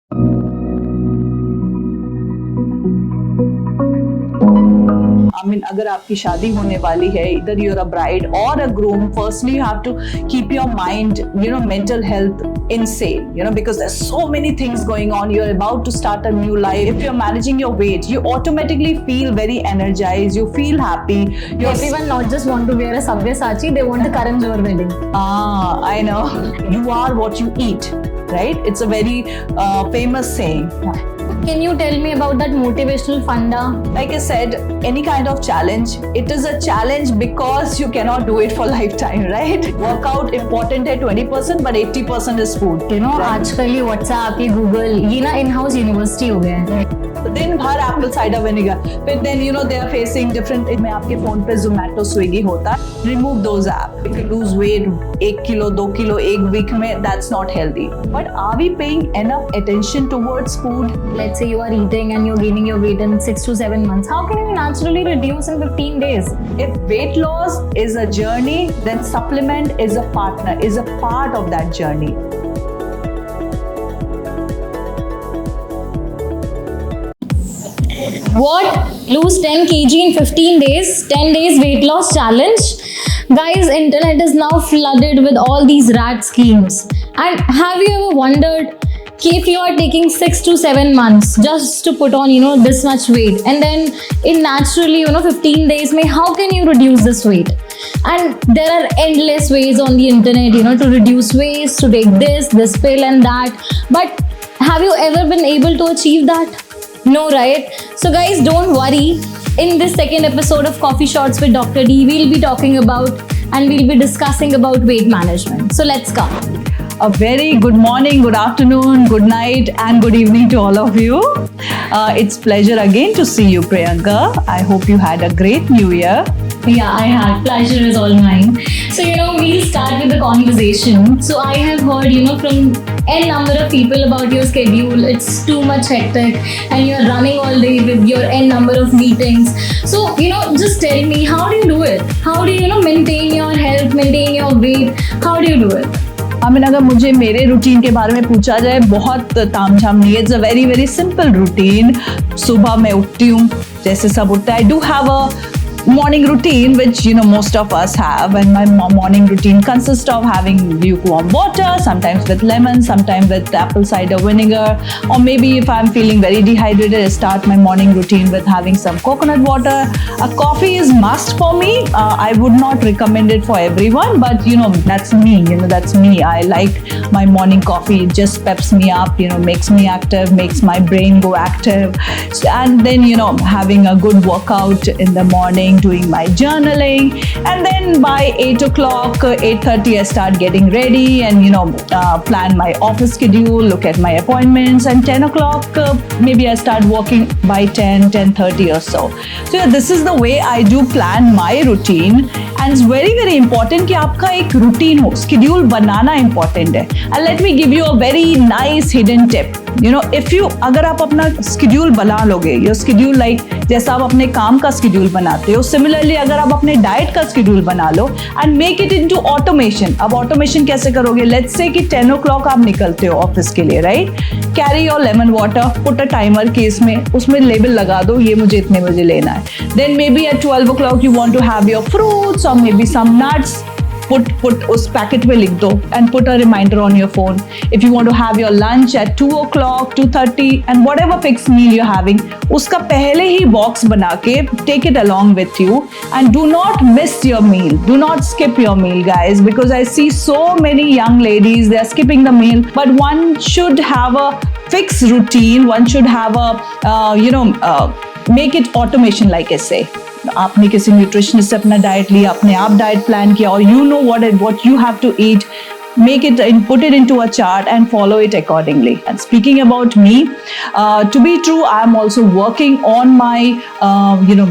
I mean, अगर आपकी शादी होने वाली है, either you're a bride or a groom, firstly you have to keep your mind, mental health insane, because there's so many things going on. You're about to start a new life. If you're managing your weight, you automatically feel very energized. You feel happy. Everyone not just want to wear a Sabyasachi, they want a Karan Johar wedding. I know. You are what you eat, right? It's a very famous saying. Can you tell me about that motivational funda? Like I said, any kind of challenge, it is a challenge because you cannot do it for lifetime, right? Workout important है 20%, but 80% is food. Right? आजकल ये WhatsApp, ये Google, ये ना in-house university हो गया है. दिन भर एप्पल साइडर विनेगर, फिर then they are facing different. में आपके फोन पे जोमेटो स्विगी होता है. Remove those app. If you lose weight 1 kilo 2 kilo एक वीक में, that's not healthy. But are we paying enough attention towards food? Let's say you are eating and you're gaining your weight in 6 to 7 months. How can you naturally reduce in 15 days? If weight loss is a journey, then supplement is a partner, is a part of that journey. What? Lose 10 kg in 15 days? 10 days weight loss challenge? Guys, internet is now flooded with all these rat schemes. And have you ever wondered if you are taking 6 to 7 months just to put on, this much weight, and then it naturally, 15 days may, how can you reduce this weight? And there are endless ways on the internet, to reduce waste, to take this pill and that. But have you ever been able to achieve that? No, right? So guys, don't worry. In this second episode of Coffee Shots with Dr. D, we'll be talking about and we'll be discussing about weight management. So let's go. A very good morning, good afternoon, good night and good evening to all of you. It's pleasure again to see you, Priyanka. I hope you had a great new year. Yeah, I had. Pleasure is all mine. So, we'll start with the conversation. So, I have heard, from n number of people about your schedule. It's too much hectic and you're running all day with your n number of meetings. So, just tell me, how do you do it? How do you, maintain your health, maintain your weight? How do you do it? अगर मुझे मेरे routine के बारे में पूछा जाए, बहुत तामझाम नहीं है. It's a very very simple routine. सुबह मैं उठती हूँ जैसे सब उठता है. I do have a morning routine which most of us have, and my morning routine consists of having lukewarm water, sometimes with lemon, sometimes with apple cider vinegar, or maybe if I'm feeling very dehydrated, I start my morning routine with having some coconut water. A coffee is must for me. I would not recommend it for everyone, but that's me. That's me. I like my morning coffee. It just peps me up, makes me active, makes my brain go active. And then having a good workout in the morning, doing my journaling, and then by 8 o'clock, 8:30 I start getting ready and plan my office schedule, look at my appointments, and 10 o'clock maybe I start working by 10:30 or so. So yeah, this is the way I do plan my routine, and it's very very important कि आपका एक routine हो, schedule बनाना important है. And let me give you a very nice hidden tip. If you अगर आप अपना schedule बना लोगे, your schedule like जैसा आप अपने काम का schedule बनाते हो, similarly अगर आप अपने diet का schedule बना लो and make it into automation. अब automation कैसे करोगे? Let's say कि 10 o'clock आप निकलते हो ऑफिस के लिए, right? Carry your lemon water, put a timer case में, उसमें लेबल लगा दो, ये मुझे इतने बजे लेना है. Then maybe at 12 o'clock you want to have your fruits or maybe some nuts. Put उस पैकेट में लिख दो and put a reminder on your phone. If you want to have your lunch at 2 o'clock, 2:30 and whatever fixed meal you're having, उसका पहले ही box बना के take it along with you and do not miss your meal. Do not skip your meal, guys, because I see so many young ladies, they are skipping the meal. But one should have a fixed routine. One should have a make it automation, like I say. आपने किसी nutritionist से अपना diet लिया, अपने आप diet plan किया, और you know what you have to eat. Make it and put it into a chart and follow it accordingly. And speaking about me, to be true, I am also working on my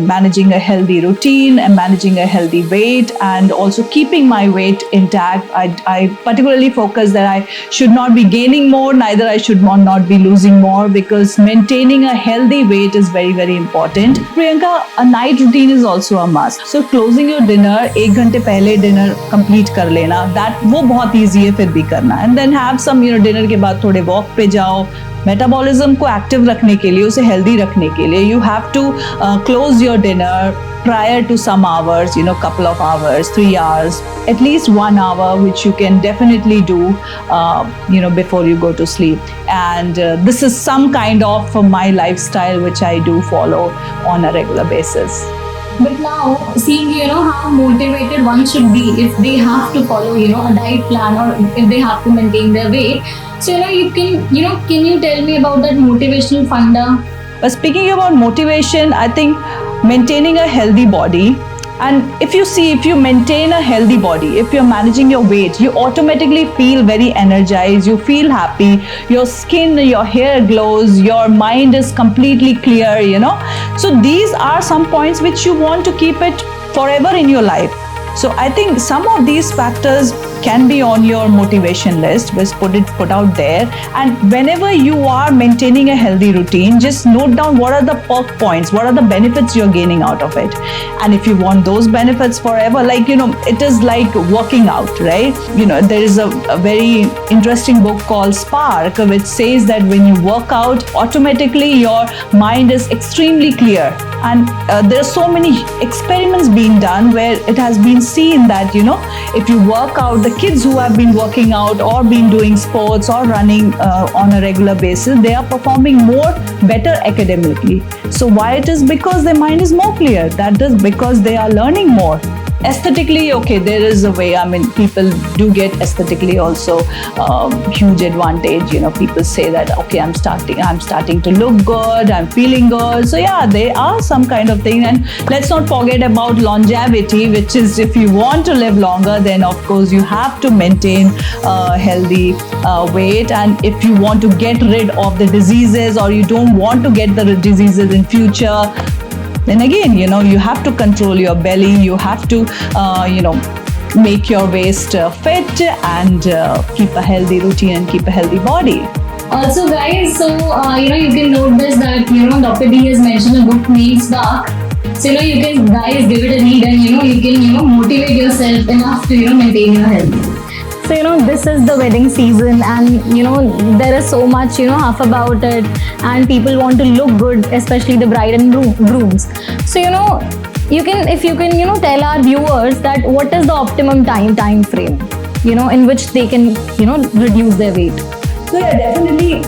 managing a healthy routine and managing a healthy weight and also keeping my weight intact. I particularly focus that I should not be gaining more, neither I should not be losing more, because maintaining a healthy weight is very very important. Priyanka, a night routine is also a must. So closing your dinner, 1 घंटे पहले dinner complete कर लेना, that वो बहुत easy है फिर भी करना. And then have some dinner के बाद थोड़े walk पे जाओ, मेटाबॉलिज्म को एक्टिव रखने के लिए, उसे हेल्दी रखने के लिए, you have to close your dinner prior to some hours, couple of hours, 3 hours, at least 1 hour, which you can definitely do, before you go to sleep. And this is some kind of my lifestyle which I do follow on a regular basis. But now, seeing how motivated one should be if they have to follow a diet plan, or if they have to maintain their weight. So you can you tell me about that motivational funda? But speaking about motivation, I think maintaining a healthy body, and if you maintain a healthy body, if you're managing your weight, you automatically feel very energized, you feel happy, your skin, your hair glows, your mind is completely clear, So these are some points which you want to keep it forever in your life. So I think some of these factors can be on your motivation list, just put out there. And whenever you are maintaining a healthy routine, just note down what are the perk points, what are the benefits you're gaining out of it. And if you want those benefits forever, like, it is like working out, right? There is a very interesting book called Spark, which says that when you work out, automatically your mind is extremely clear. And there are so many experiments being done where it has been seen that, if you work out, the kids who have been working out or been doing sports or running on a regular basis, they are performing better academically. So why it is? Because their mind is more clear. That is because they are learning more. Aesthetically, okay, there is a way. People do get aesthetically also huge advantage. People say that, okay, I'm starting to look good, I'm feeling good. So yeah, there are some kind of thing. And let's not forget about longevity, which is, if you want to live longer, then of course you have to maintain healthy weight. And if you want to get rid of the diseases, or you don't want to get the diseases in future, then again, you have to control your belly, you have to, make your waist fit, and keep a healthy routine and keep a healthy body. Also, guys, so you can note this that Dr. D has mentioned a book named Spark. So you can guys give it a read, and you can motivate yourself enough to maintain your health. So this is the wedding season, and there is so much half about it, and people want to look good, especially the bride and grooms. So you can, if you can tell our viewers that what is the optimum time frame in which they can reduce their weight. So yeah, definitely,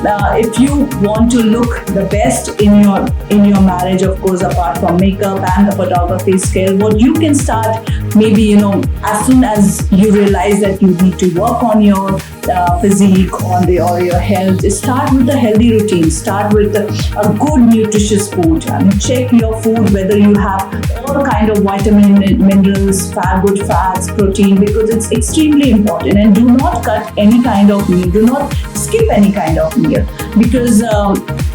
if you want to look the best in your marriage, of course, apart from makeup and the photography skill, what you can start, maybe as soon as you realize that you need to work on your physique, or your health, start with a healthy routine. Start with a good nutritious food. Check your food whether you have all kind of vitamin, minerals, good fats, protein, because it's extremely important. And do not cut any kind of meal. Do not skip any kind of meal, because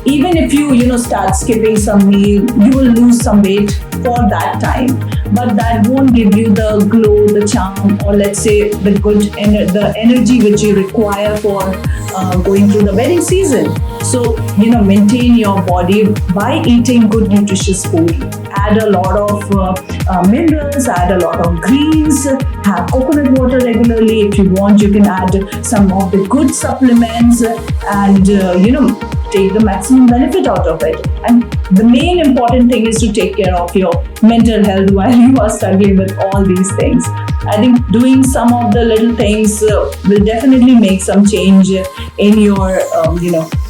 even if you start skipping some meal, you will lose some weight for that time, but that won't give you the glow, the charm, or let's say the energy which you require for going through the wedding season. So maintain your body by eating good nutritious food. Add a lot of minerals, add a lot of greens, have coconut water regularly. If you want, you can add some of the good supplements, and take the maximum benefit out of it. And the main important thing is to take care of your mental health while you are struggling with all these things. I think doing some of the little things will definitely make some change in your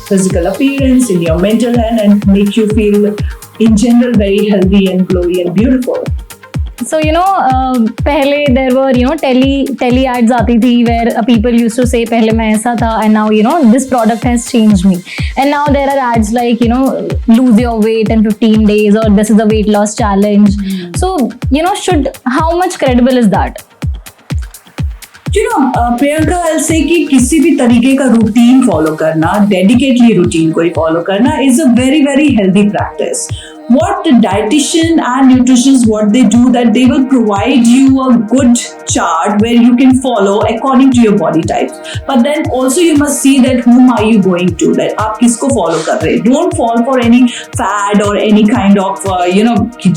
physical appearance, in your mental health, and make you feel in general very healthy and glowy and beautiful. So पहले there were tele ads आती थी where people used to say पहले मैं ऐसा था, and now this product has changed me, and now there are ads like lose your weight in 15 days, or this is a weight loss challenge. So how much credible is that? Priyanka, I'll say कि किसी भी तरीके का routine follow करना, dedicatedly routine को ही follow करना, is a very very healthy practice. What the dietitian and nutritionists, what they do, that they will provide you a good chart where you can follow according to your body types. But then also you must see that whom are you going to, that आप किसको follow कर रहे. Don't fall for any fad or any kind of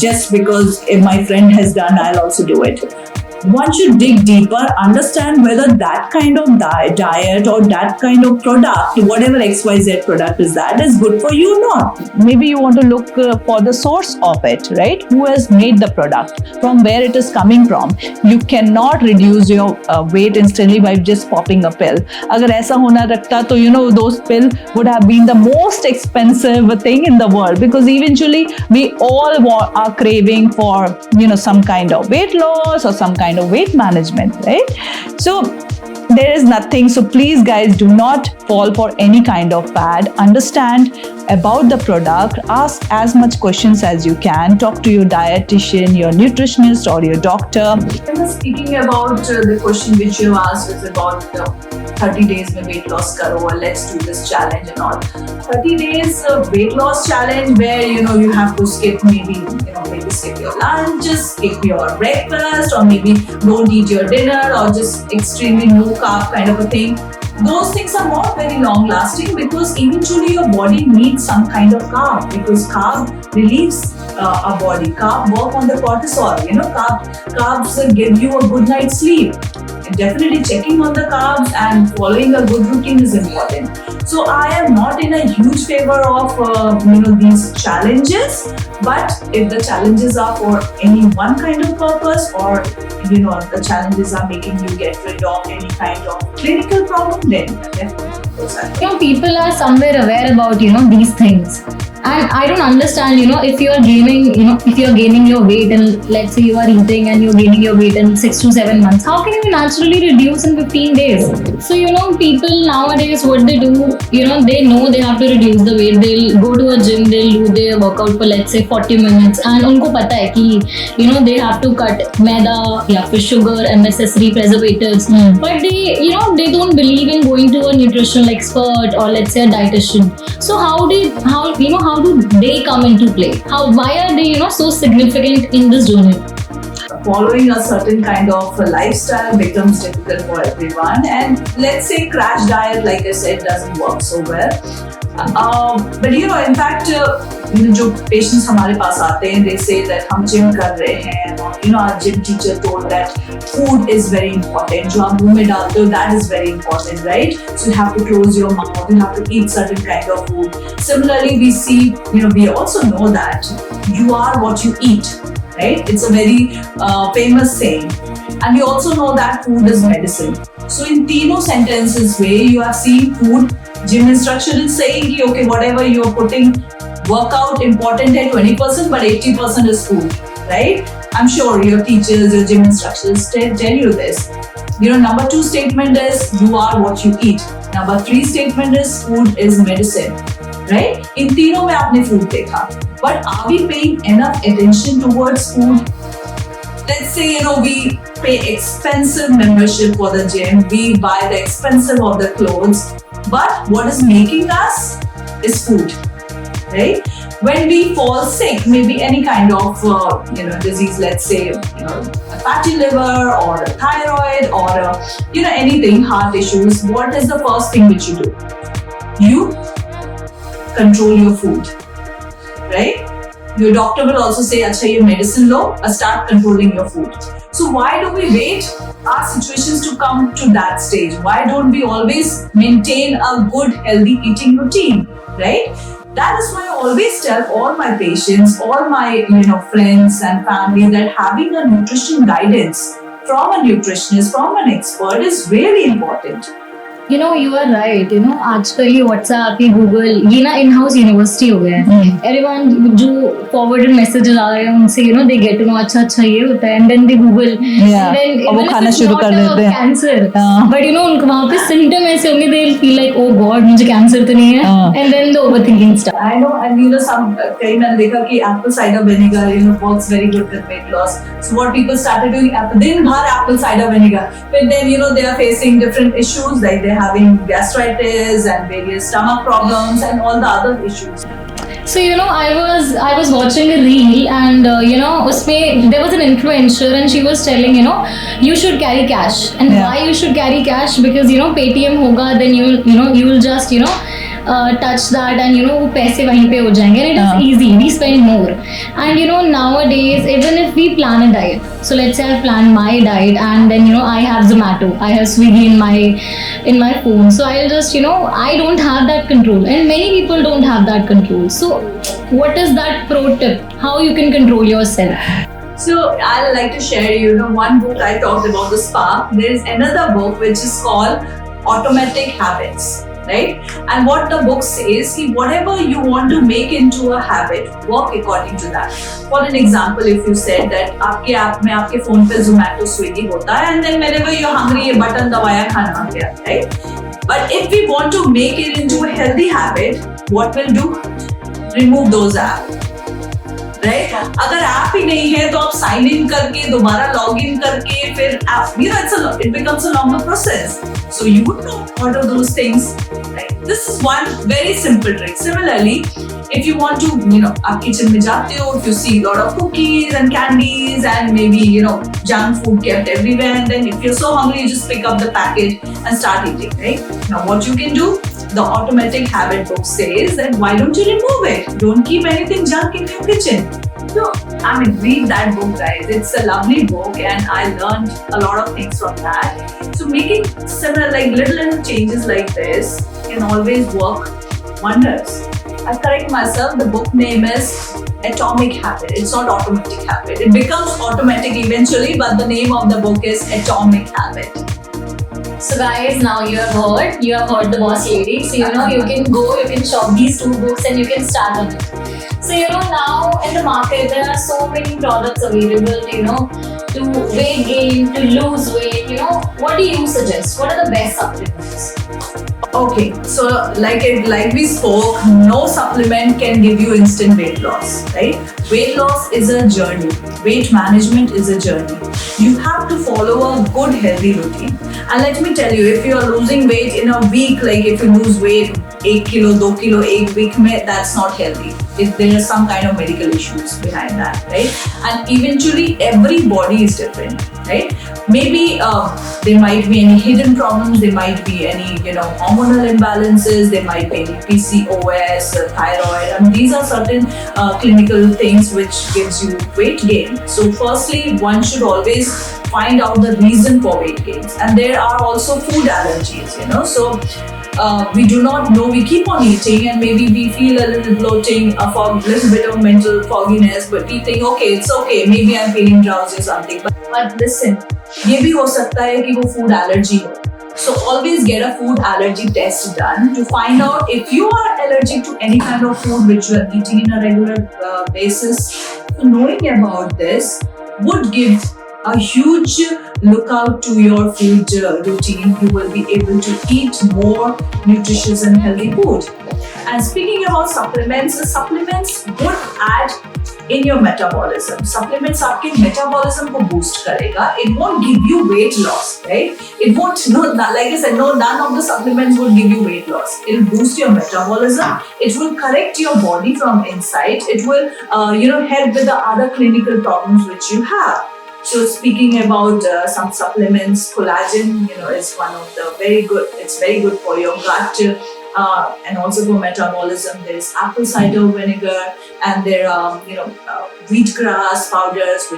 just because if my friend has done, I'll also do it. one should dig deeper, understand whether that kind of diet or that kind of product, whatever XYZ product is that, is good for you or not. Maybe you want to look for the source of it, right? Who has made the product, from where it is coming from. You cannot reduce your weight instantly by just popping a pill. Agar aisa hona rakta, to those pill would have been the most expensive thing in the world, because eventually we all are craving for some kind of weight loss or some kind of weight management, right? So there is nothing. So please guys, do not fall for any kind of fad. Understand about the product, ask as much questions as you can, talk to your dietitian, your nutritionist or your doctor. I was speaking about the question which you asked is about 30 days mein weight loss karo, or let's do this challenge and all. 30 days weight loss challenge where you have to skip maybe skip your lunch, skip your breakfast, or maybe don't eat your dinner, or just extremely low carb kind of a thing. Those things are not very long lasting, because eventually your body needs some kind of carb, because carb relieves our body. Carb work on the cortisol. Carbs give you a good night's sleep. And definitely checking on the carbs and following a good routine is important. So I am not in a huge favor of these challenges, but if the challenges are for any one kind of purpose, or the challenges are making you get rid of any kind of clinical problem, then definitely those are. People are somewhere aware about these things. And I don't understand, if you're gaining your weight, and let's say you are eating and you're gaining your weight in 6 to 7 months, how can you naturally reduce in 15 days? So, people nowadays, what they do, they know they have to reduce the weight. They'll go to a gym, they'll do their workout for let's say 40 minutes, and unko pata hai ki, they have to cut maida, for sugar, unnecessary preservatives. But they don't believe in going to a nutritional expert or let's say a dietitian. So how do they come into play? Why are they so significant in this journey? Following a certain kind of lifestyle becomes difficult for everyone, and let's say crash diet, like I said, doesn't work so well. But in fact, जो patients हमारे पास आते हैं, they say that हम gym कर रहे हैं, और our gym teacher told that food is very important. जो आप मुंह में डालते हो, that is very important, right? So you have to close your mouth, you have to eat certain kind of food. Similarly, we see, we also know that you are what you eat, right? It's a very famous saying. And we also know that food is medicine. So in तीनों sentences way, you have seen food. Gym instruction is saying, okay, whatever you are putting, workout important है 20%, but 80% is food, right? I'm sure your teachers, your gym instructors tell you this. Number 2 statement is you are what you eat. Number 3 statement is food is medicine, right? In तीनों में आपने food देखा. But are we paying enough attention towards food? Let's say, we pay expensive membership for the gym, we buy the expensive of the clothes, but what is making us is food, right? When we fall sick, maybe any kind of, disease, let's say, a fatty liver or a thyroid or, anything, heart issues, what is the first thing which you do? You control your food, right? Your doctor will also say, "Acha, your medicine low, start controlling your food." So why do we wait our situations to come to that stage? Why don't we always maintain a good, healthy eating routine, right? That is why I always tell all my patients, all my friends and family, that having a nutrition guidance from a nutritionist, from an expert, is really important. You are right. आजकल ये WhatsApp, ये Google, ये ना in-house university हो गया है. Everyone जो forwarded messages आ रहे हैं उनसे they get to know अच्छा ये होता है, and then they Google, and then वो खाना शुरू कर देते हैं. Cancer, but उनको वहाँ पे symptom ऐसे होंगे, they'll feel like, oh God, मुझे cancer तो नहीं है, and then the overthinking starts. I know, and some कहीं मैंने देखा कि apple cider vinegar works very good with weight loss. So what people started doing, दिन भर apple cider vinegar, but then they are facing different issues, like they having gastritis and various stomach problems and all the other issues. So I was watching a reel, and उसमें there was an influencer, and she was telling you should carry cash, and why you should carry cash, because Paytm होगा, then you will just touch that, and वो पैसे वहीं पे हो जाएंगे, and it is easy, we spend more. And nowadays, even if we plan a diet, so let's say I plan my diet, and then I have Zomato, I have Swiggy in my phone, so I'll just I don't have that control, and many people don't have that control. So what is that pro tip, how you can control yourself? So I'd like to share, one book I talked about the spa. There is another book which is called Automatic Habits, right? And what the book says, whatever you want to make into a habit, work according to that. For an example, if you said that आपके app में आपके phone पे Zomato, Swiggy होता है, and then whenever you're hungry, ये button दबाया खाना आ गया, right? But if we want to make it into a healthy habit, what we'll do? Remove those apps. Right? अगर ऐप ही नहीं है तो आप साइन इन करके दोबारा लॉग इन करके फिर app it becomes a longer process. So you would not order those things. Right? This is one very simple trick. Similarly, if you want to, आप kitchen में जाते हो, if you see a lot of cookies and candies and maybe junk food kept everywhere, and then if you're so hungry, you just pick up the packet and start eating. Right? Now, what you can do? The Automatic Habit book says that why don't you remove it? Don't keep anything junk in your kitchen. So, read that book, guys. It's a lovely book, and I learned a lot of things from that. So, making similar, little changes like this can always work wonders. I correct myself. The book name is Atomic Habit. It's not Automatic Habit. It becomes automatic eventually, but the name of the book is Atomic Habit. So guys, now you have heard the boss lady. So you can shop these two books and you can start on it. So now in the market there are so many products available, to weight gain, to lose weight. What do you suggest? What are the best supplements? Okay, so like we spoke, no supplement can give you instant weight loss, right? Weight loss is a journey. Weight management is a journey. You have to follow a good healthy routine. And let me tell you, if you are losing weight in a week, like if you lose weight 1 kilo, 2 kilo, 1 week, that's not healthy. There are some kind of medical issues behind that, right? And eventually every body is different, right? Maybe there might be any hidden problems, there might be any hormonal imbalances, there might be any PCOS, thyroid, and these are certain clinical things which gives you weight gain. So firstly, one should always find out the reason for weight gains, and there are also food allergies, so we do not know, we keep on eating and maybe we feel a little bloating, a little bit of mental fogginess, but we think it's okay, maybe I'm feeling drowsy or something, but listen, ये भी हो सकता है कि वो food allergy हो. So always get a food allergy test done to find out if you are allergic to any kind of food which you are eating in a regular basis. So knowing about this would give a huge lookout to your food routine. You will be able to eat more nutritious and healthy food. And speaking about supplements, the supplements would add in your metabolism. Supplements आपके metabolism को boost करेगा. It won't give you weight loss, right? It won't, like I said, none of the supplements will give you weight loss. It will boost your metabolism. It will correct your body from inside. It will, help with the other clinical problems which you have. So speaking about some supplements, collagen, is one of the very good. It's very good for your gut and also for metabolism. There's apple cider vinegar, and there are wheatgrass powders.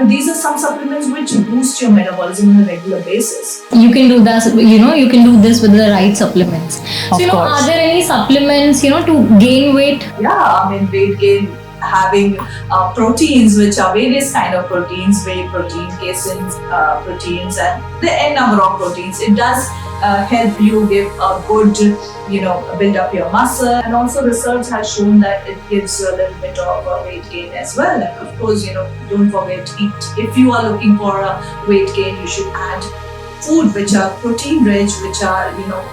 These are some supplements which boost your metabolism on a regular basis. You can do that. You can do this with the right supplements. So course. Are there any supplements to gain weight? Yeah, weight gain. Having proteins, which are various kind of proteins, whey protein, casein proteins, and the n number of proteins. It does help you give a good, build up your muscle, and also research has shown that it gives you a little bit of weight gain as well. And of course, don't forget to eat. If you are looking for a weight gain, you should add food which are protein rich, which are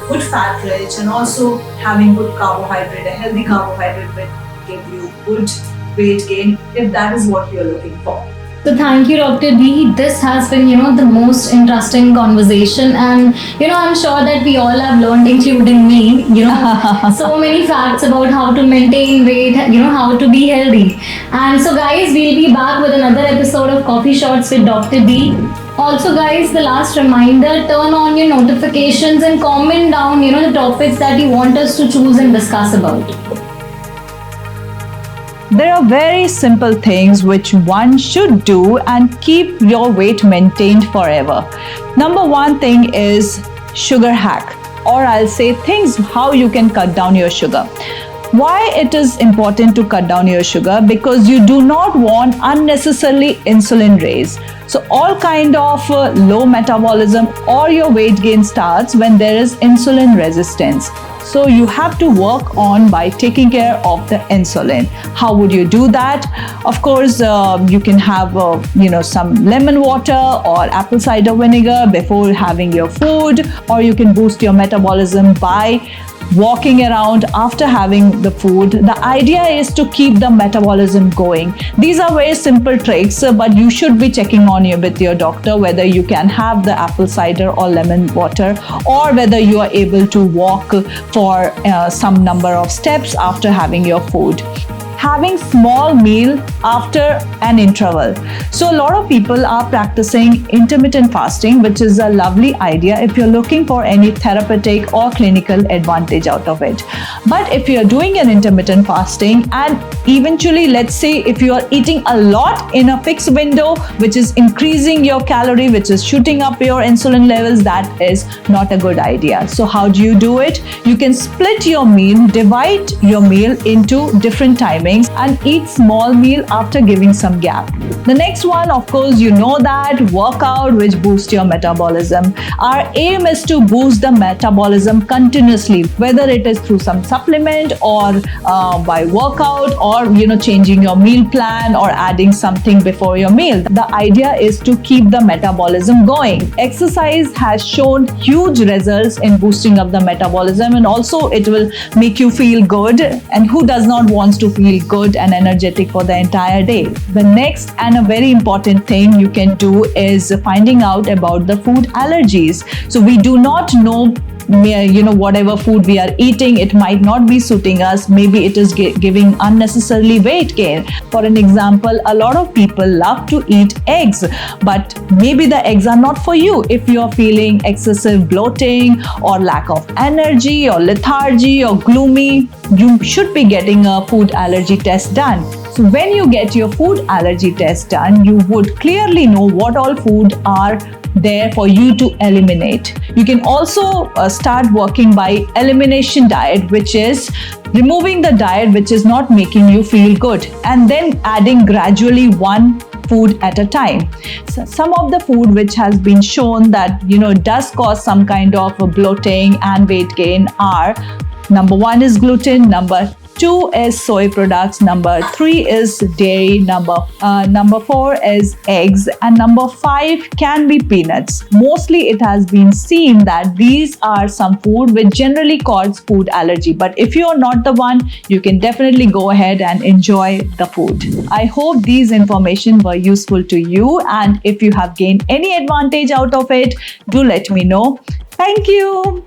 good fat rich, and also having good carbohydrate. A healthy carbohydrate will give you good weight gain if that is what you're looking for. So thank you, Dr. D. This has been, the most interesting conversation, and I'm sure that we all have learned, including me, so many facts about how to maintain weight, how to be healthy. And so, guys, we'll be back with another episode of Coffee Shots with Dr. D. Also, guys, the last reminder, turn on your notifications and comment down, the topics that you want us to choose and discuss about. There are very simple things which one should do and keep your weight maintained forever. Number one thing is sugar hack, or I'll say things how you can cut down your sugar. Why it is important to cut down your sugar? Because you do not want unnecessarily insulin raise. So all kind of low metabolism or your weight gain starts when there is insulin resistance. So you have to work on by taking care of the insulin. How would you do that? Of course, you can have some lemon water or apple cider vinegar before having your food, or you can boost your metabolism by walking around after having the food. The idea is to keep the metabolism going. These are very simple tricks, but you should be checking on with your doctor whether you can have the apple cider or lemon water, or whether you are able to walk for some number of steps after having your food. Having small meal after an interval. So a lot of people are practicing intermittent fasting, which is a lovely idea if you're looking for any therapeutic or clinical advantage out of it. But if you're doing an intermittent fasting and eventually, let's say if you are eating a lot in a fixed window, which is increasing your calorie, which is shooting up your insulin levels, that is not a good idea. So how do you do it? You can split your meal, divide your meal into different timings and eat small meal after giving some gap. The next one, of course, you know that workout, which boosts your metabolism. Our aim is to boost the metabolism continuously, whether it is through some supplement or by workout, or changing your meal plan or adding something before your meal. The idea is to keep the metabolism going. Exercise has shown huge results in boosting up the metabolism, and also it will make you feel good, and who does not want to feel good and energetic for the entire day. The next and a very important thing you can do is finding out about the food allergies. So we do not know whatever food we are eating, it might not be suiting us. Maybe it is giving unnecessarily weight gain. For an example, a lot of people love to eat eggs, but maybe the eggs are not for you. If you are feeling excessive bloating or lack of energy or lethargy or gloomy, you should be getting a food allergy test done. So when you get your food allergy test done, you would clearly know what all food are there for you to eliminate. You can also start working by elimination diet, which is removing the diet which is not making you feel good, and then adding gradually one food at a time. So some of the food which has been shown that does cause some kind of bloating and weight gain are: number 1 is gluten, number 2 is soy products, number 3 is dairy, number 4 is eggs, and number 5 can be peanuts. Mostly it has been seen that these are some food which generally cause food allergy, but if you are not the one, you can definitely go ahead and enjoy the food. I hope these information were useful to you, and if you have gained any advantage out of it, do let me know. Thank you.